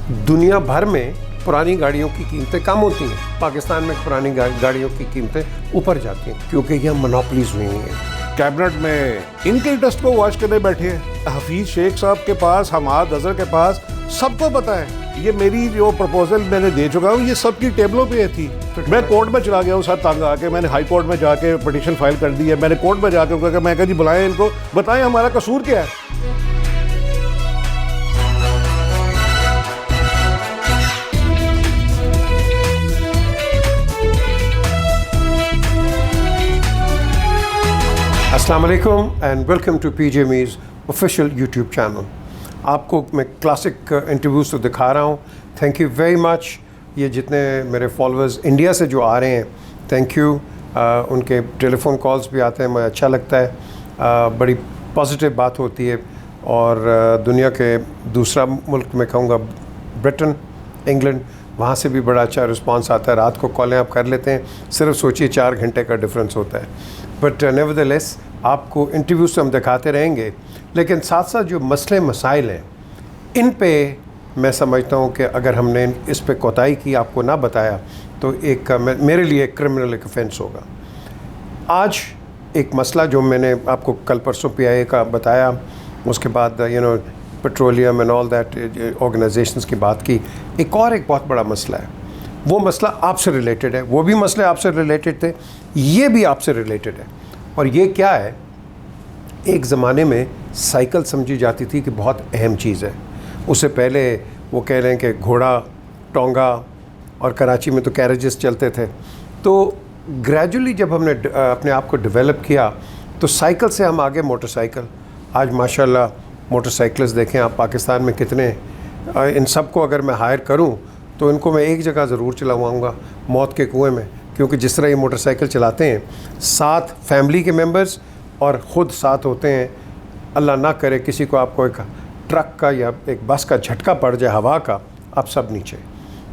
दुनिया भर में पुरानी गाड़ियों की कीमतें कम होती हैं, पाकिस्तान में पुरानी गाड़ियों की कीमतें ऊपर जाती हैं क्योंकि यहाँ मोनोपोलीज हुई हैं। कैबिनेट में इनके इंटरेस्ट को वॉच करने बैठे हैं। हफीज शेख साहब के पास, हमाद अजहर के पास, सबको पता है ये मेरी जो प्रपोजल मैंने दे चुका हूँ ये सबकी टेबलों पे थी। मैं कोर्ट में चला गया हूँ सर तंग आके, मैंने हाई कोर्ट में जाके पिटीशन फाइल कर दी है। मैंने कोर्ट में जाके मैं कहा जी बुलाएं इनको, बताएं हमारा कसूर क्या है। अस्सलाम वालेकुम एंड वेलकम टू पीजे मीज़ ऑफिशियल यूट्यूब चैनल। आपको मैं क्लासिक इंटरव्यूज़ तो दिखा रहा हूँ। Thank you very much. ये जितने मेरे फॉलोअर्स इंडिया से जो आ रहे हैं, थैंक यू। उनके टेलीफोन कॉल्स भी आते हैं, मुझे अच्छा लगता है। बड़ी पॉजिटिव बात होती है। और दुनिया के दूसरा मुल्क मैं कहूँगा ब्रिटेन, इंग्लैंड, वहाँ से भी बड़ा अच्छा रिस्पांस आता है। रात को कॉलें आप कर लेते हैं, सिर्फ सोचिए 4 घंटे का डिफरेंस होता है। बट नेवरदलेस आपको इंटरव्यूज़ तो हम दिखाते रहेंगे, लेकिन साथ साथ जो मसले मसाइल हैं इन पे मैं समझता हूँ कि अगर हमने इस पे कोताही की, आपको ना बताया, तो एक मेरे लिए एक क्रिमिनल ऑफेंस होगा। आज एक मसला जो मैंने आपको कल परसों PIA का बताया, उसके बाद petroleum and all that organisations की बात की, एक बहुत बड़ा मसला है। वो मसला आपसे रिलेटेड है, वो भी मसले आपसे रिलेटेड थे, ये भी आपसे रिलेटेड है। और ये क्या है, एक ज़माने में साइकिल समझी जाती थी कि बहुत अहम चीज़ है। उससे पहले वो कह रहे हैं कि घोड़ा, टोंगा, और कराची में तो कैरेजेस चलते थे। तो ग्रेजुअली जब हमने अपने आप को डेवलप किया तो साइकिल से हम आगे मोटरसाइकिल। आज माशाल्लाह मोटरसाइकिल्स देखें आप पाकिस्तान में कितने। इन सब को अगर मैं हायर करूं तो इनको मैं एक जगह ज़रूर चलाऊँगा, मौत के कुएं में, क्योंकि जिस तरह ये मोटरसाइकिल चलाते हैं, 7 फैमिली के मेंबर्स और ख़ुद 7 होते हैं। अल्लाह ना करे किसी को आपको एक ट्रक का या एक बस का झटका पड़ जाए हवा का, आप सब नीचे।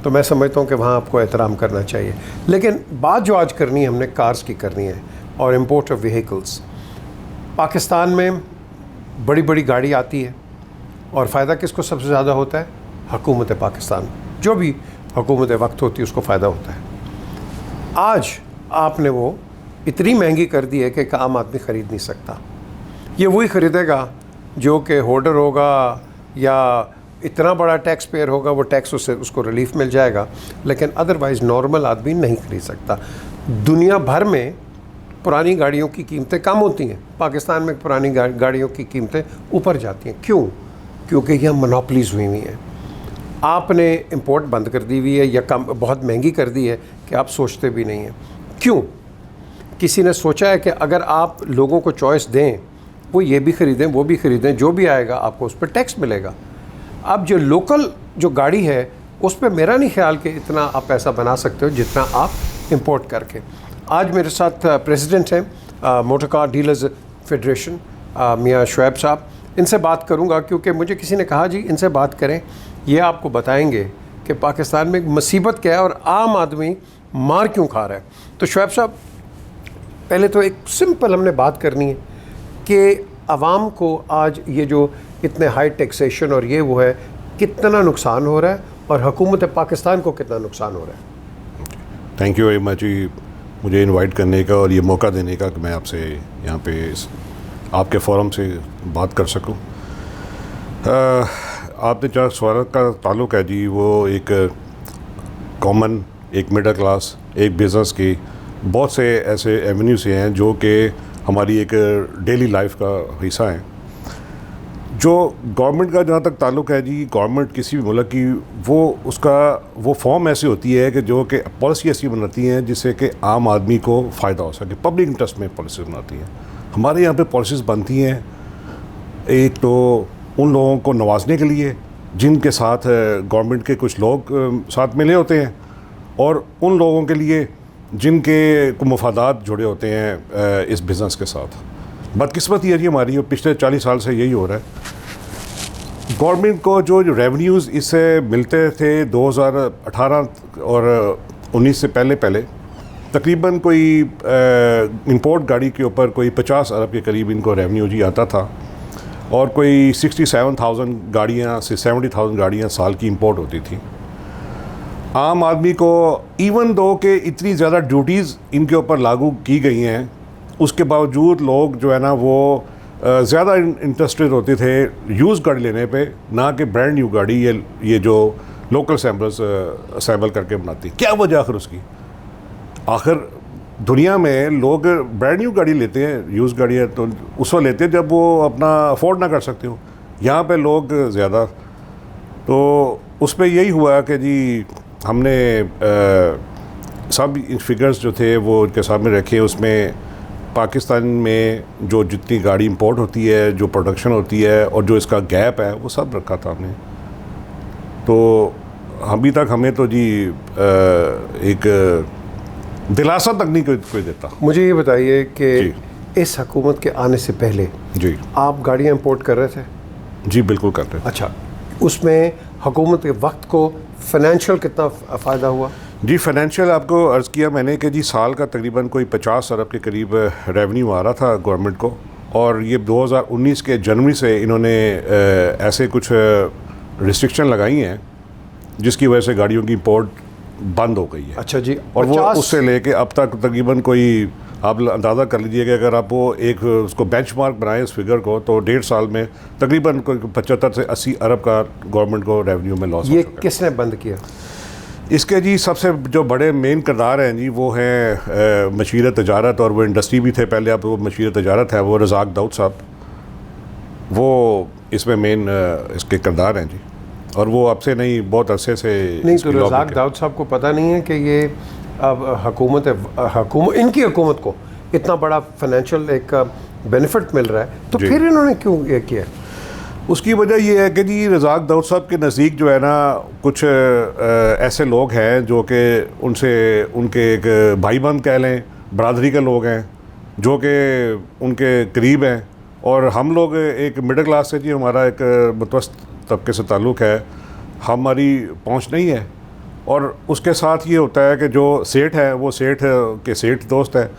तो मैं समझता हूँ कि वहाँ आपको एहतराम करना चाहिए। लेकिन बात जो आज करनी है हमने कार्स की करनी है और इम्पोर्ट ऑफ व्हीकल्स। पाकिस्तान में बड़ी बड़ी गाड़ी आती है और फ़ायदा किसको सबसे ज़्यादा होता है? हुकूमत पाकिस्तान, जो भी हुकूमत वक्त होती है उसको फ़ायदा होता है। आज आपने वो इतनी महंगी कर दी है कि एक आम आदमी ख़रीद नहीं सकता। ये वही ख़रीदेगा जो कि होल्डर होगा या इतना बड़ा टैक्स पेयर होगा, वो टैक्स उसको रिलीफ मिल जाएगा, लेकिन अदरवाइज़ नॉर्मल आदमी नहीं ख़रीद सकता। दुनिया भर में पुरानी गाड़ियों की कीमतें कम होती हैं, पाकिस्तान में पुरानी गाड़ियों की कीमतें ऊपर जाती हैं। क्यों? क्योंकि यहाँ मोनोपोलीज हुई हैं। आपने इंपोर्ट बंद कर दी हुई है या कम बहुत महंगी कर दी है कि आप सोचते भी नहीं हैं। क्यों? किसी ने सोचा है कि अगर आप लोगों को चॉइस दें, वो ये भी ख़रीदें, वो भी ख़रीदें, जो भी आएगा आपको उस पर टैक्स मिलेगा। अब जो लोकल जो गाड़ी है उस पर मेरा नहीं ख्याल कि इतना आप पैसा बना सकते हो जितना आप इंपोर्ट करके। आज मेरे साथ प्रेसिडेंट हैं मोटर कार डीलर्स फेडरेशन, मियाँ शुएब साहब। इनसे बात करूंगा क्योंकि मुझे किसी ने कहा जी इनसे बात करें, ये आपको बताएंगे कि पाकिस्तान में मुसीबत क्या है और आम आदमी मार क्यों खा रहा है। तो शुएब साहब, पहले तो एक सिंपल हमने बात करनी है कि आवाम को आज ये जो इतने हाई टैक्सेशन और ये वो है, कितना नुकसान हो रहा है और हुकूमत पाकिस्तान को कितना नुकसान हो रहा है। थैंक यू वेरी मच जी, मुझे इनवाइट करने का और ये मौका देने का कि मैं आपसे यहाँ पे आपके फोरम से बात कर सकूँ। आपने जहाँ सवाल का ताल्लुक़ है जी, वो एक कॉमन, एक मिडिल क्लास, एक बिज़नेस की बहुत से ऐसे एवेन्यूज़ हैं जो कि हमारी एक डेली लाइफ का हिस्सा हैं। जो गवर्नमेंट का जहाँ तक ताल्लुक़ है जी, गवर्नमेंट किसी भी मुल्क की वो फॉर्म ऐसी होती है कि जो कि पॉलिसी ऐसी बनाती हैं जिससे कि आम आदमी को फ़ायदा हो सके, पब्लिक इंटरेस्ट में पॉलिसी बनाती हैं। हमारे यहाँ पे पॉलिसीज़ बनती हैं एक तो उन लोगों को नवाजने के लिए जिनके साथ गवर्नमेंट के कुछ लोग साथ मिले होते हैं, और उन लोगों के लिए जिनके को मफादात जुड़े होते हैं इस बिज़नेस के साथ। बदकिस्मती है जी हमारी, पिछले 40 साल से यही हो रहा है। गवर्नमेंट को जो रेवेन्यूज़ इससे मिलते थे 2018 और 19 से पहले तकरीबन कोई इंपोर्ट गाड़ी के ऊपर कोई 50 अरब के करीब इनको रेवेन्यू जी आता था। और कोई 67,000 गाड़ियाँ से 70,000 गाड़ियाँ साल की इंपोर्ट होती थी। आम आदमी को इवन दो कि इतनी ज़्यादा ड्यूटीज़ इनके ऊपर लागू की गई हैं, उसके बावजूद लोग जो है ना वो ज़्यादा इंटरेस्टेड होते थे यूज़ गाड़ी लेने पे, ना कि ब्रांड न्यू गाड़ी ये जो लोकल असेंबल करके बनाती। क्या वजह आखिर उसकी? आखिर दुनिया में लोग ब्रांड न्यू गाड़ी लेते हैं, यूज़ गाड़ियाँ तो उस वक्त लेते हैं जब वो अपना अफोर्ड ना कर सकते हो। यहाँ पे लोग ज़्यादा, तो उस पर यही हुआ कि जी हमने सब फिगर्स जो थे वो उनके सामने रखे। उसमें पाकिस्तान में जो जितनी गाड़ी इंपोर्ट होती है, जो प्रोडक्शन होती है और जो इसका गैप है, वो सब रखा था हमने। तो अभी तक हमें तो जी एक दिलासा तक नहीं कोई देता। मुझे ये बताइए कि इस हुकूमत के आने से पहले जी आप गाड़ियाँ इंपोर्ट कर रहे थे? जी बिल्कुल करते हैं। अच्छा, उसमें हुकूमत के वक्त को फाइनेंशियल कितना फ़ायदा हुआ? जी फाइनेंशियल आपको अर्ज़ किया मैंने कि जी साल का तकरीबन कोई 50 अरब के करीब रेवेन्यू आ रहा था गवर्नमेंट को, और ये 2019 के जनवरी से इन्होंने ऐसे कुछ रिस्ट्रिक्शन लगाई हैं जिसकी वजह से गाड़ियों की इंपोर्ट बंद हो गई है। अच्छा जी, और वो उससे लेके अब तक तकरीबन कोई आप अंदाज़ा कर लीजिए कि अगर आप वो एक उसको बेंचमार्क बनाएं इस फिगर को, तो 1.5 साल में तकरीबन कोई 75 से 80 अरब का गवर्नमेंट को रेवेन्यू में लॉस। ये किसने बंद किया? इसके जी सबसे जो बड़े मेन किरदार हैं जी वो हैं मशीर तजारत, और वो इंडस्ट्री भी थे पहले, अब वो मशीर तजारत है, वो रज़ाक दाऊद साहब, वो इसमें मेन इसके किरदार हैं जी। और वो अब से नहीं, बहुत अरसे से नहीं। तो रज़ाक दाऊद साहब को पता नहीं है कि ये अब हुकूमत इनकी हुकूमत को इतना बड़ा फाइनेंशियल एक बेनिफिट मिल रहा है, तो फिर इन्होंने क्यों ये किया? उसकी वजह ये है कि जी रज़ाक दाऊद साहब के नज़दीक जो है ना कुछ ऐसे लोग हैं जो कि उनके एक भाईबंद कह लें, बरादरी के लोग हैं जो कि उनके करीब हैं, और हम लोग एक मिडिल क्लास से जी हमारा एक मुतवस्सित तबके से ताल्लुक़ है, हमारी पहुंच नहीं है। और उसके साथ ये होता है कि जो सेठ है वो सेठ के सेठ दोस्त है,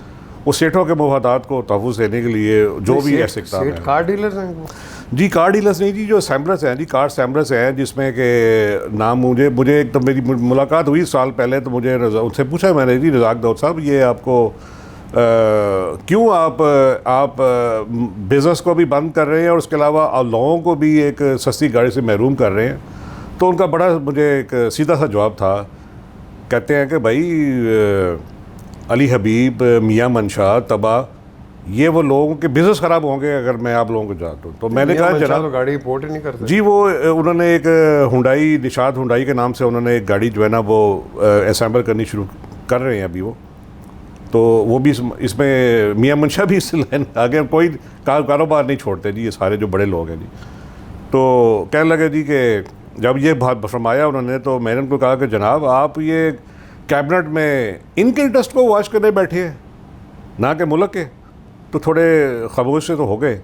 वो सेठों के मफादात को तहफ़्फ़ुज़ देने के लिए जो भी ऐसे काम है। कार डीलर्स हैं वो? जी कार डीलर्स नहीं जी, जो असेंबलर्स हैं जी, कार असेंबलर्स हैं, जिसमें कि नाम मुझे एक तो मेरी मुलाकात हुई साल पहले, तो मुझे उनसे पूछा मैंने, जी रज़ाक दाऊद साहब ये आपको क्यों आप बिज़नेस को भी बंद कर रहे हैं और उसके अलावा आप लोगों को भी एक सस्ती गाड़ी से महरूम कर रहे हैं? तो उनका बड़ा मुझे एक सीधा सा जवाब था, कहते हैं कि भाई अली हबीब, मियाँ मंशा, तबा, ये वो लोगों के बिज़नेस ख़राब होंगे अगर मैं आप लोगों को जानता हूँ। तो मैंने कहा जनाब तो गाड़ी इंपोर्ट ही नहीं करते जी। वो उन्होंने एक हुंडई, निशाद हुंडई के नाम से उन्होंने एक गाड़ी जो है ना वो असेंबल करनी शुरू कर रहे हैं अभी वो, तो वो भी इसमें मियाँ मंशा भी इस लाइन आगे, कोई कारोबार नहीं छोड़ते जी ये सारे जो बड़े लोग हैं जी। तो कहने लगे जी कि जब ये बात फरमाया उन्होंने, तो मैंने उनको कहा कि जनाब आप ये कैबिनेट में इनके इंटरेस्ट को वॉच करने बैठे हैं ना कि मुल्क के, तो थोड़े खामोश से तो हो गए।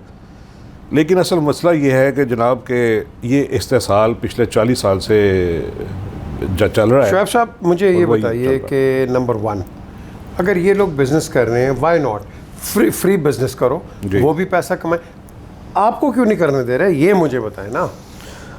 लेकिन असल मसला ये है कि जनाब के ये इस्तेसाल पिछले 40 साल से चल रहा है। शुएब साहब मुझे ये बताइए कि नंबर 1, अगर ये लोग बिज़नेस कर रहे हैं, वाई नॉट फ्री बिज़नेस करो, वो भी पैसा कमाए, आपको क्यों नहीं करने दे रहे? ये मुझे बताएं ना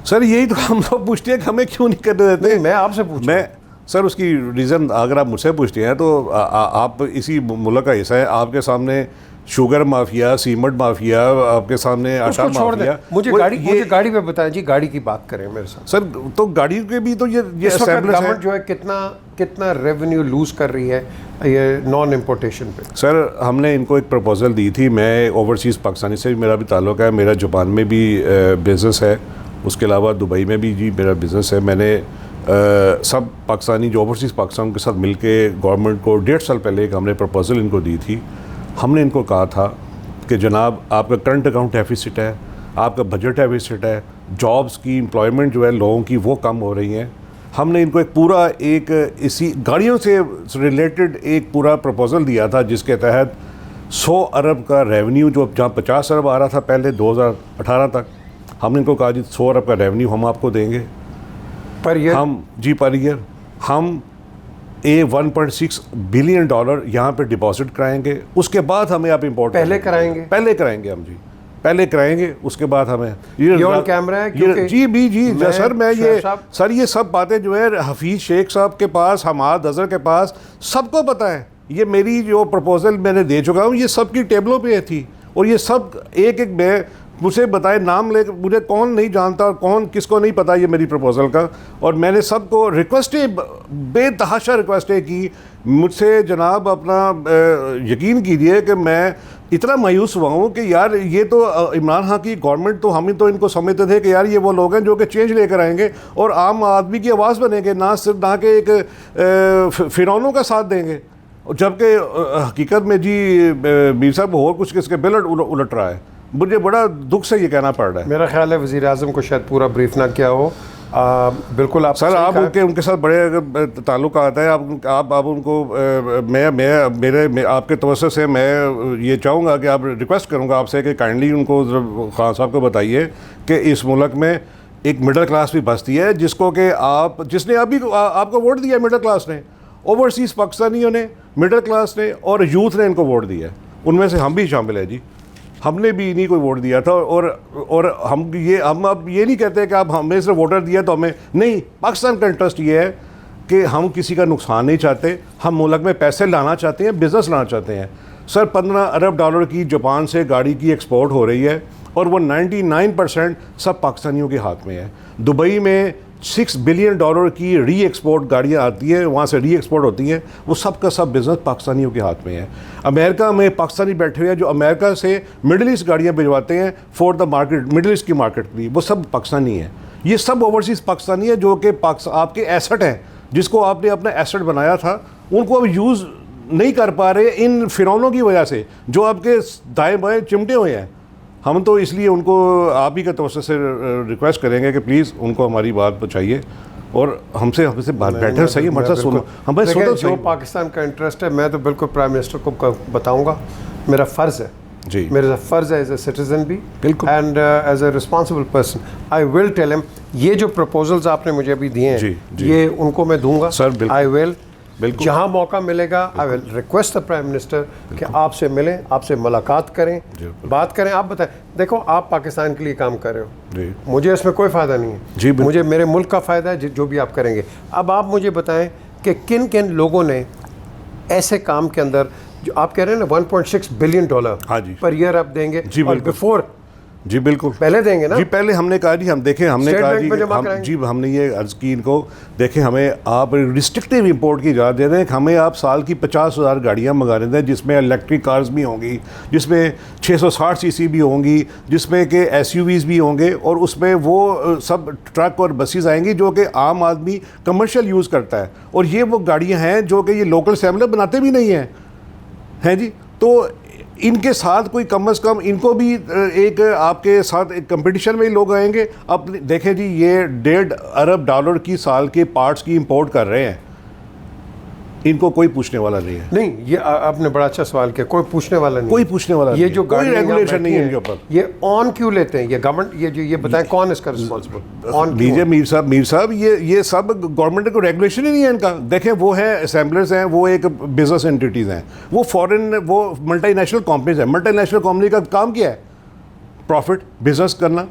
सर। यही तो हम लोग पूछते हैं कि हमें क्यों नहीं करने देते। नहीं, मैं आपसे पूछ, मैं सर उसकी रीज़न अगर आप मुझसे पूछते हैं तो आप इसी मुल्क का हिस्सा है, आपके सामने शुगर माफिया, सीमेंट माफिया, आपके सामने आटा माफिया। मुझे गाड़ी पे बताएं जी, गाड़ी की बात करें मेरे साथ सर। तो गाड़ी के भी तो ये गवर्नमेंट जो है कितना रेवेन्यू लूज़ कर रही है ये नॉन इम्पोर्टेशन पे? सर हमने इनको एक प्रपोजल दी थी, मैं ओवरसीज़ पाकिस्तानी से भी मेरा भी ताल्लुक़ है, मेरा जापान में भी बिज़नेस है, उसके अलावा दुबई में भी जी मेरा बिज़नेस है। मैंने सब पाकिस्तानी जो ओवरसीज़ पाकिस्तान के साथ मिलके गवर्नमेंट को 1.5 साल पहले एक हमने प्रपोजल इनको दी थी। हमने इनको कहा था कि जनाब आपका करंट अकाउंट डेफिसिट है, आपका बजट डेफिसिट है, जॉब्स की एम्प्लॉयमेंट जो है लोगों की वो कम हो रही हैं। हमने इनको एक पूरा एक इसी गाड़ियों से रिलेटेड एक पूरा प्रपोजल दिया था जिसके तहत 100 अरब का रेवेन्यू, जो जहाँ 50 अरब आ रहा था पहले 2018 तक, हमने इनको कहा जी 100 अरब का रेवेन्यू हम आपको देंगे पर ईयर। हम जी पर ईयर हम $1.6 बिलियन यहाँ पे डिपॉजिट कराएंगे, उसके बाद हमें आप इंपोर्ट पहले कराएंगे हम जी। पहले कराएंगे, उसके बाद हमें ये ऑन कैमरा है क्योंकि जी सर मैं ये साहब सब बातें जो है हफीज़ शेख साहब के पास, हमाद अजहर के पास सबको पता है। ये मेरी जो प्रपोज़ल मैंने दे चुका हूँ ये सब की टेबलों पे थी, और ये सब एक एक मैं मुझे बताए नाम ले, मुझे कौन नहीं जानता और कौन किसको नहीं पता ये मेरी प्रपोज़ल का। और मैंने सबको रिक्वेस्टें, बेतहाशा रिक्वेस्टें की मुझसे। जनाब अपना यकीन कीजिए कि मैं इतना मायूस हुआ हूँ कि यार ये तो इमरान खान की गवर्नमेंट, तो हम ही तो इनको समझते थे कि यार ये वो लोग हैं जो कि चेंज लेकर आएंगे और आम आदमी की आवाज़ बनेंगे, ना सिर्फ ना कि एक फिरौनों का साथ देंगे। जबकि हकीकत में जी मीर साहब और कुछ किसके बिल उलट रहा है। मुझे बड़ा दुख से ये कहना पड़ रहा है। मेरा ख्याल है वज़ीर आज़म को शायद पूरा ब्रीफ ना किया हो। बिल्कुल आप सर, आप उनके साथ बड़े ताल्लुक आता है, आप उनको मैं आपके तवज्जो से मैं ये चाहूँगा कि आप रिक्वेस्ट करूँगा आपसे कि काइंडली उनको खान साहब को बताइए कि इस मुल्क में एक मिडिल क्लास भी बसती है, जिसको कि जिसने अभी आपको वोट दिया मिडिल क्लास ने, ओवरसीज़ पाकिस्तानियों ने, मिडिल क्लास ने और यूथ ने इनको वोट दिया है। उनमें से हम भी शामिल है जी, हमने भी इन्हीं को वोट दिया था। और हम अब ये नहीं कहते कि आप हमें सिर्फ वोटर दिया तो हमें नहीं। पाकिस्तान का इंटरेस्ट ये है कि हम किसी का नुकसान नहीं चाहते, हम मुल्क में पैसे लाना चाहते हैं, बिज़नेस लाना चाहते हैं। सर 15 अरब डॉलर की जापान से गाड़ी की एक्सपोर्ट हो रही है और वो 99% सब पाकिस्तानियों के हाथ में है। दुबई में $6 बिलियन की री एक्सपोर्ट गाड़ियाँ आती हैं, वहाँ से री एक्सपोर्ट होती हैं, वो सब का सब बिज़नेस पाकिस्तानियों के हाथ में है। अमेरिका में पाकिस्तानी बैठे हुए हैं जो अमेरिका से मिडिल ईस्ट गाड़ियाँ भिजवाते हैं for the market, middle east की मार्केट के लिए, वो सब पाकिस्तानी हैं। ये सब ओवरसीज़ पाकिस्तानी है जो कि आपके एसेट हैं, जिसको आपने अपना एसेट बनाया था, उनको अब यूज़ नहीं कर पा रहे इन फिरौनों की वजह से जो आपके दाएँ बाएँ चिमटे हुए हैं। हम तो इसलिए उनको आप ही के तवज्जो से रिक्वेस्ट करेंगे कि प्लीज़ उनको हमारी बात पहुँचाइए और हमसे बैठे सही मसला सुनो, हमें सुनो। जो पाकिस्तान का इंटरेस्ट है मैं तो बिल्कुल प्राइम मिनिस्टर को बताऊंगा, मेरा फ़र्ज़ है जी, मेरा फ़र्ज़ है एज ए सिटीज़न भी बिल्कुल, and as a responsible person I will tell him. ये जो प्रपोजल्स आपने मुझे अभी दिए हैं ये उनको मैं दूंगा सर, आई विल, बिल्कुल जहाँ मौका मिलेगा I will request the prime minister कि आपसे मिलें, आपसे मुलाकात करें, बात करें। आप बताएं, देखो आप पाकिस्तान के लिए काम कर रहे हो जी, मुझे इसमें कोई फ़ायदा नहीं है जी, मुझे मेरे मुल्क का फ़ायदा है जो भी आप करेंगे। अब आप मुझे बताएं कि किन किन लोगों ने ऐसे काम के अंदर, जो आप कह रहे हैं ना $1.6 बिलियन पर ईयर आप देंगे जी, और बिफोर जी बिल्कुल पहले देंगे ना जी। पहले हमने कहा जी, हम देखें, हमने कहा जी हमने ये अर्ज़ की इनको, देखें हमें आप रिस्ट्रिक्टिव इंपोर्ट की इजाज़त दे दें, हमें आप साल की 50,000 गाड़ियाँ मंगाने दें, जिसमें इलेक्ट्रिक कार्स भी होंगी, जिसमें 660 सीसी भी होंगी, जिसमें कि SUVs भी होंगे, और उसमें वो सब ट्रक और बसेस आएंगी जो कि आम आदमी कमर्शियल यूज़ करता है। और ये वो गाड़ियाँ हैं जो कि ये लोकल असेंबलर बनाते भी नहीं हैं जी। तो इनके साथ कोई कम से कम इनको भी एक आपके साथ एक कंपटीशन में ही लोग आएंगे। अब देखें जी, ये $1.5 अरब की साल के पार्ट्स की इंपोर्ट कर रहे हैं, इनको कोई पूछने वाला नहीं है। नहीं, ये आपने बड़ा अच्छा सवाल किया, कोई पूछने वाला नहीं, कोई पूछने वाला ये जो कोई रेगुलेशन नहीं है इनके ऊपर। ये ऑन क्यों लेते हैं ये गवर्नमेंट, ये बताएं कौन इसका रिस्पॉन्सिबल ऑन? मीर साहब ये सब गवर्नमेंट को रेगुलेशन ही नहीं है इनका। देखें वो है असेंबलर्स हैं, वो एक बिजनेस एंटिटीज़ हैं, वो फॉरेन, वो मल्टीनेशनल कंपनीज हैं। मल्टीनेशनल कंपनी का काम क्या है? प्रॉफिट, बिजनेस करना।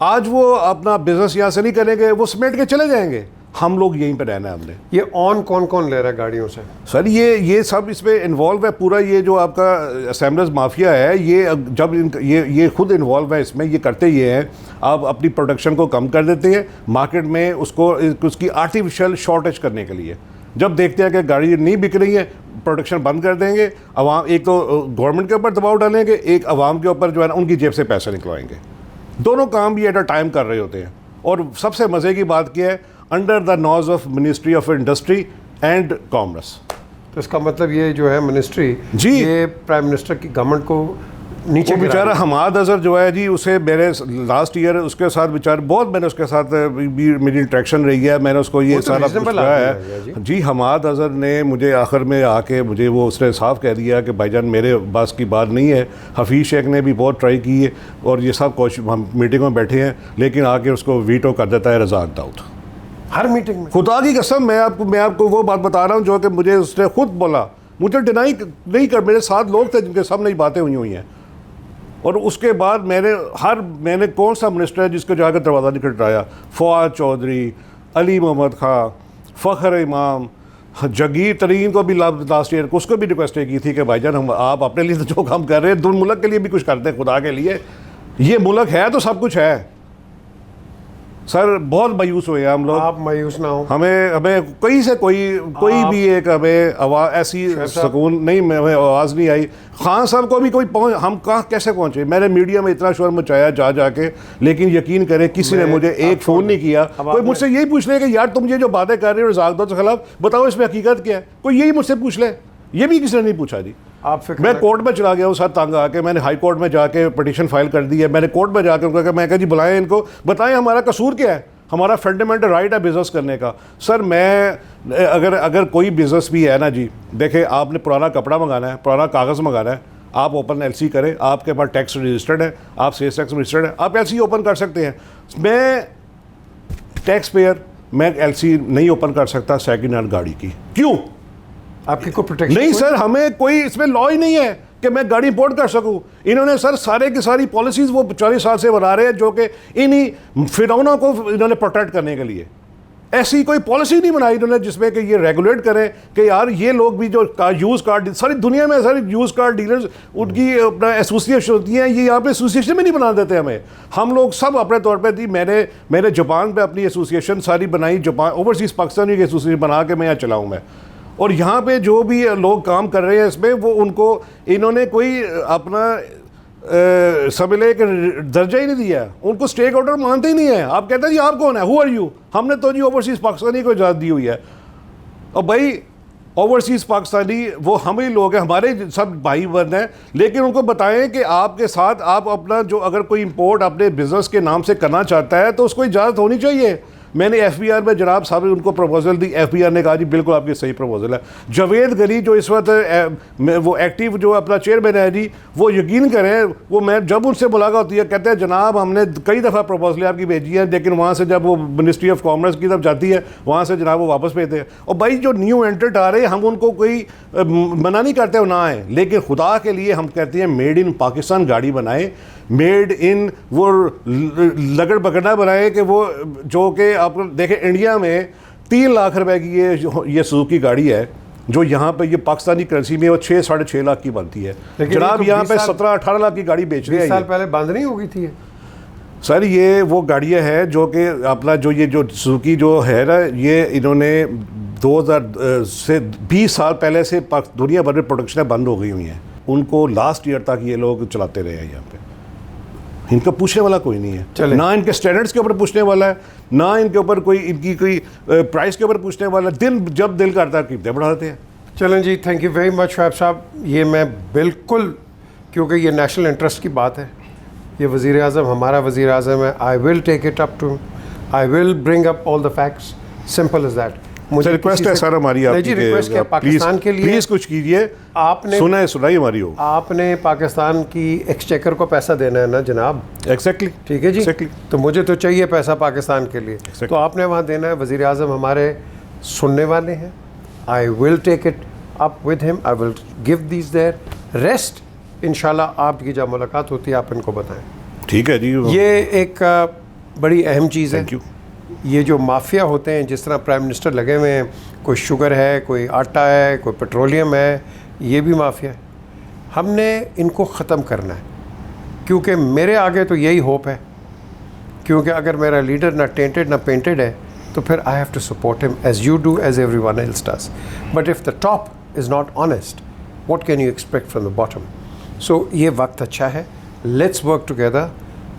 आज वो अपना बिजनेस यहाँ से नहीं करेंगे, वो समेट के चले जाएंगे। हम लोग यहीं पर रहना है हमने। ये ऑन कौन ले रहा है गाड़ियों से? सर ये सब इसमें इन्वॉल्व है, पूरा ये जो आपका असेंबलर्स माफिया है, ये जब ये खुद इन्वॉल्व है इसमें। ये करते ये हैं, आप अपनी प्रोडक्शन को कम कर देते हैं मार्केट में, उसकी आर्टिफिशियल शॉर्टेज करने के लिए। जब देखते हैं कि गाड़ी नहीं बिक रही है, प्रोडक्शन बंद कर देंगे। अवाम, एक तो गवर्नमेंट के ऊपर दबाव डालेंगे, एक अवाम के ऊपर जो है ना उनकी जेब से पैसे निकलवाएंगे। दोनों काम भी एट अ टाइम कर रहे होते हैं। और सबसे मज़े की बात क्या है, under the nose of ministry of industry and commerce. तो इसका मतलब ये जो है मिनिस्ट्री जी, ये प्राइम मिनिस्टर की गवर्नमेंट को नीचे बेचारा हमाद अजहर जो है जी, उसे मेरे लास्ट ईयर उसके साथ बेचारे बहुत, मैंने उसके साथ भी मेरी इंटरेक्शन रही है, मैंने उसको ये सारा पूछा है जी। हमाद अजहर ने मुझे आखिर में आके मुझे वो उसने साफ कह दिया कि भाईजान मेरे बस की बात नहीं है। हफीज़ शेख ने भी बहुत ट्राई की है और ये सब कोशिश, हम मीटिंग में बैठे हैं, लेकिन आके उसको वीटो कर देता है रज़ा दाऊद हर मीटिंग में। खुदा की कसम, मैं आपको वो बात बता रहा हूँ जो कि मुझे उसने खुद बोला। मुझे डिनाई नहीं कर, मेरे साथ लोग थे जिनके सामने ही बातें हुई हैं। और उसके बाद मैंने कौन सा मिनिस्टर है जिसको जाकर दरवाज़ा नहीं खटखटाया? फवाद चौधरी, अली मोहम्मद खां, फ़खर इमाम, जगीर तरीन को भी लास्ट ईयर उसको भी रिक्वेस्ट की थी कि भाईजान हम आप अपने लिए तो जो काम कर रहे हैं दुन मुल्क के लिए भी कुछ करते हैं, खुदा के लिए ये मुल्क है तो सब कुछ है। सर बहुत मायूस हुए हम लोग। आप मायूस ना हो, हमें कहीं से कोई भी एक हमें आवाज़ ऐसी सुकून नहीं, हमें आवाज़ नहीं आई। खान साहब को भी कोई हम कहाँ कैसे पहुँचे? मैंने मीडिया में इतना शोर मचाया जाके, लेकिन यकीन करें किसी ने मुझे एक फ़ोन नहीं किया। कोई मुझसे यही पूछ ले कि यार तुम ये जो बातें कर रहे हो रज़ाक दो के खिलाफ, बताओ इसमें हकीकत क्या है? कोई यही मुझसे पूछ ले, ये भी किसी ने नहीं पूछा जी। मैं कोर्ट में चला गया हूँ सर तंग आके, मैंने हाई कोर्ट में जाके पटिशन फाइल कर दी है। मैंने कोर्ट में जाकर उनको कहा, मैं कहा जी बुलाएं इनको, बताएं हमारा कसूर क्या है, हमारा फंडामेंटल राइट है बिज़नेस करने का। सर मैं अगर कोई बिज़नेस भी है ना जी, देखें आपने पुराना कपड़ा मंगाना है, पुराना कागज़ मंगाना है, आप ओपन एलसी करें, आपके पास टैक्स रजिस्टर्ड है, आप सेल्स टैक्स रजिस्टर्ड है, आप एलसी ओपन कर सकते हैं। मैं टैक्स पेयर, मैं एलसी नहीं ओपन कर सकता सेकेंड हैंड गाड़ी की। क्यों? आपकी कोई प्रोटेक्शन नहीं सर, हमें कोई इसमें लॉ ही नहीं है कि मैं गाड़ी इंपोर्ट कर सकूं। इन्होंने सर सारे की सारी पॉलिसीज़ वो 40 साल से बना रहे हैं जो कि इन्हीं फिरौनों को इन्होंने प्रोटेक्ट करने के लिए। ऐसी कोई पॉलिसी नहीं बनाई इन्होंने जिसमें कि ये रेगुलेट करें कि यार ये लोग भी जो यूज़ कार, सारी दुनिया में सारी यूज़ कार डीलर्स उनकी अपना एसोसिएशन होती हैं, ये यहाँ पे एसोसिएशन में नहीं बना देते हमें। हम लोग सब अपने तौर पे थी, मैंने जापान पे अपनी एसोसिएशन सारी बनाई, जापान ओवरसीज़ पाकिस्तानी की एसोसिएशन बना के मैं यहाँ चलाऊँ मैं। और यहाँ पे जो भी लोग काम कर रहे हैं इसमें, वो उनको इन्होंने कोई अपना समझे कि दर्जा ही नहीं दिया, उनको स्टेक होल्डर मानते ही नहीं है। आप कहते हैं जी आप कौन है, हु आर यू? हमने तो जी ओवरसीज़ पाकिस्तानी को इजाज़त दी हुई है। और भाई ओवरसीज़ पाकिस्तानी वो हम ही लोग हैं, हमारे सब भाई बहन हैं, लेकिन उनको बताएं कि आपके साथ आप अपना जो अगर कोई इंपोर्ट अपने बिज़नेस के नाम से करना चाहता है तो उसको इजाज़त होनी चाहिए। मैंने एफबीआर में जनाब साहब ने उनको प्रपोजल दी, एफबीआर ने कहा जी बिल्कुल आपकी सही प्रपोजल है। जावेद गनी जो इस वक्त वो एक्टिव जो अपना चेयरमैन है जी, वो यकीन करें वो मैं जब उनसे मुलाकात होती है कहते हैं जनाब हमने कई दफ़ा प्रपोजल आपकी भेजी है, लेकिन वहाँ से जब वो मिनिस्ट्री ऑफ कॉमर्स की तरफ जाती है वहाँ से जनाब वो वापस भेजते हैं। और भाई जो न्यू एंट्रेंट आ रहे हैं हम उनको कोई मना नहीं करते वो ना आए, लेकिन खुदा के लिए हम कहते हैं मेड इन पाकिस्तान गाड़ी बनाए, मेड इन वो लगड़ पकड़ना बनाए कि वो जो कि आप देखें इंडिया में 3 लाख रुपए की ये सुजुकी गाड़ी है जो यहाँ पे ये पाकिस्तानी करेंसी में वो 6-6.5 लाख की बनती है। जनाब यहाँ पे 17-18 लाख की गाड़ी बेच रही है। 20 साल पहले बंद नहीं हो गई थी सर। ये वो गाड़ियाँ हैं जो कि अपना जो ये जो सुजुकी जो है ना, ये इन्होंने 2000 से 20 साल पहले से दुनिया भर में प्रोडक्शन बंद हो गई हुई हैं। उनको लास्ट ईयर तक ये लोग चलाते रहे हैं यहाँ पे, इनका पूछने वाला कोई नहीं है। ना इनके स्टैंडर्ड्स के ऊपर पूछने वाला है, ना इनके ऊपर कोई इनकी कोई प्राइस के ऊपर पूछने वाला है। जब दिल करता है कीमतें बढ़ा देते हैं। चलें जी, thank you very much Shoaib साहब। ये मैं बिल्कुल, क्योंकि ये नेशनल इंटरेस्ट की बात है, ये वज़ीर आज़म हमारा वज़ीर आज़म है, I will take it up to, I will bring up all the facts, simple is that. मुझे रिक्वेस्ट है सर हमारी आपकी, रिक्वेस्ट है पाकिस्तान के लिए प्लीज़ कुछ कीजिए। आपने सुनाई हमारी हो, आपने पाकिस्तान की एक्सचेकर को पैसा देना है ना जनाब। एग्जैक्टली ठीक है जी, तो मुझे तो चाहिए पैसा पाकिस्तान के लिए, तो आपने वहाँ देना है। वज़ीर आज़म हमारे सुनने वाले हैं, I will take it up with him, I will give these their rest. इंशाल्लाह आपकी जब मुलाकात होती है आप इनको बताएं। ठीक है जी। ये एक बड़ी अहम चीज़ है। Thank you. ये जो माफिया होते हैं, जिस तरह प्राइम मिनिस्टर लगे हुए हैं, कोई शुगर है, कोई आटा है, कोई पेट्रोलियम है, ये भी माफिया है। हमने इनको ख़त्म करना है, क्योंकि मेरे आगे तो यही होप है, क्योंकि अगर मेरा लीडर ना टेंटेड ना पेंटेड है तो फिर I have to support him as you do, as everyone else does. But if the top is not honest, what can you expect from the bottom? So ये वक्त अच्छा है, लेट्स वर्क टुगेदर।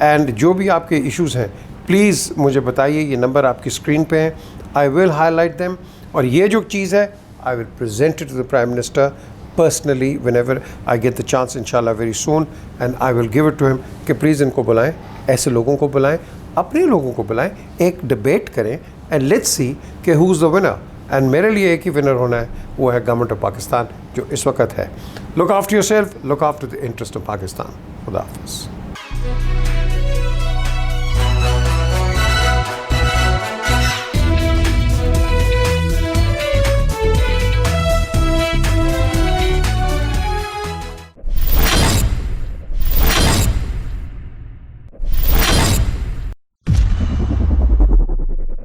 एंड जो भी आपके issues हैं please मुझे बताइए, ये नंबर आपकी स्क्रीन पे है, आई विल हाईलाइट देम। और ये जो चीज़ है I will present it to the prime minister personally whenever I get the chance, इंशाल्लाह very soon, and I will give it to him कि प्लीज़ इनको बुलाएं, ऐसे लोगों को बुलाएं, अपने लोगों को बुलाएं, एक डिबेट करें एंड लेट्स सी कि who is the winner. And मेरे लिए एक ही विनर होना है, वो है गवर्नमेंट ऑफ पाकिस्तान जो इस वक्त है। Look after yourself, look after the interest of Pakistan. खुदा हाफ़िज़।